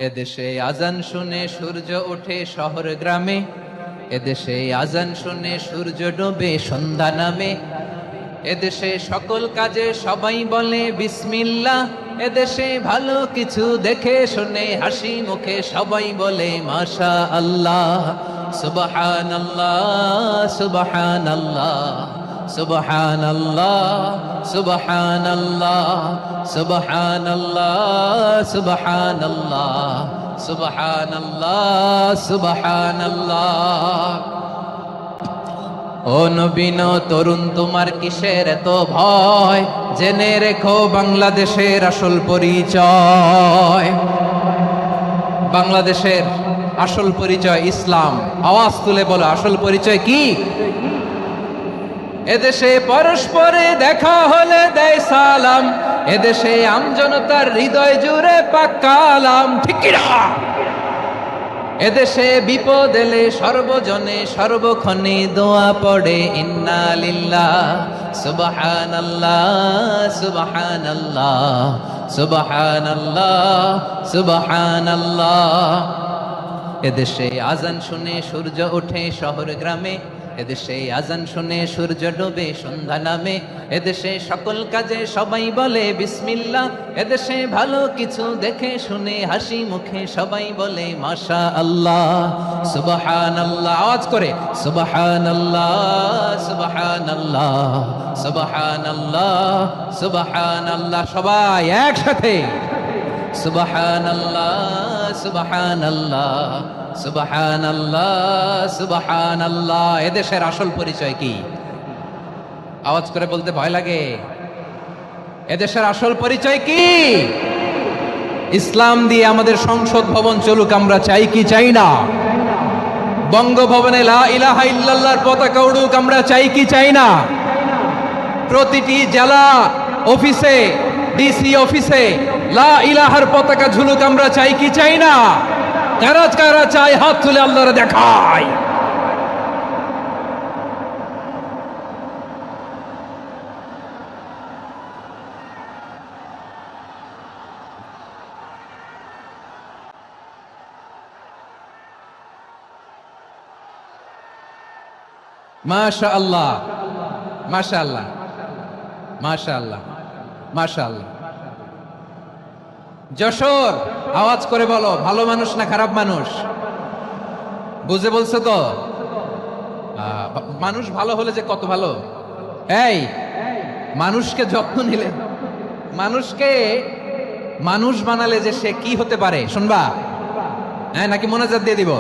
এদেশে আজান শুনে সূর্য ওঠে শহর গ্রামে, এদেশে আজান শুনে সূর্য ডোবে সন্ধ্যা নামে, এদেশে সকল কাজে সবাই বলে বিসমিল্লাহ, এদেশে ভালো কিছু দেখে শুনে হাসি মুখে সবাই বলে মাশা আল্লাহ। সুবহানাল্লাহ সুবহানাল্লাহ সুবহানাল্লাহ সুবহানাল্লাহ সুবহানাল্লাহ সুবহানাল্লাহ সুবহানাল্লাহ সুবহানাল্লাহ। ও নবীন তরুণ তোমার কিসের এত ভয়, জেনে রেখো বাংলাদেশের আসল পরিচয়। বাংলাদেশের আসল পরিচয় ইসলাম। আওয়াজ তুলে বলো আসল পরিচয় কি? এদেশে পরস্পরে দেখা হলে দেয় সালাম, এদেশে আমজনতার হৃদয় জুড়ে পাক্কালাম, ঠিক কি না? এদেশে বিপদ এলে সর্বজনে সর্বক্ষণে দোয়া পড়ে ইন্না লিল্লাহ সুবহানাল্লাহ সুবহানাল্লাহ সুবহানাল্লাহ সুবহানাল্লাহ। এদেশে আজান শুনে সূর্য ওঠে শহর গ্রামে, এদেশে আজান শুনে সূর্য ডোবে সন্ধ্যা নামে, এদেশে সকল কাজে সবাই বলে বিসমিল্লাহ, এদেশে ভালো কিছু দেখে শুনে হাসি মুখে সবাই বলে মাশা আল্লাহ। সুবহানাল্লাহ, আওয়াজ করে সুবহানাল্লাহ সুবহানাল্লাহ সুবহানাল্লাহ সুবহানাল্লাহ, সবাই একসাথে সুবহানাল্লাহ সুবহানাল্লাহ সুবহানাল্লাহ সুবহানাল্লাহ। এদেশের আসল পরিচয় কি? আওয়াজ করে বলতে ভয় লাগে। এদেশের আসল পরিচয় কি? ইসলাম দিয়ে আমাদের সংসদ ভবন চলুক, আমরা চাই কি চাই না? বঙ্গভবনে লা ইলাহা ইল্লাল্লাহর পতাকা উড়ুক, আমরা চাই কি চাই না? প্রতিটি জেলা অফিসে, ডিসি অফিসে লা ইলাহার পতাকা ঝুলুক, আমরা চাই কি চাই না? কারা কারা চাই হাত তুলে আল্লাহরে দেখায়। মাশাআল্লাহ মাশাআল্লাহ মাশাআল্লাহ মাশাআল্লাহ। যশোর, আওয়াজ করে বলো ভালো মানুষ না খারাপ মানুষ? বুঝে বলছো তো? মানুষ ভালো হলে যে কত ভালো। এই মানুষকে যত্ন নিলে, মানুষকে মানুষ বানালে যে সে কি হতে পারে শুনবা? হ্যাঁ, নাকি মোনাজাত দিয়ে দিব?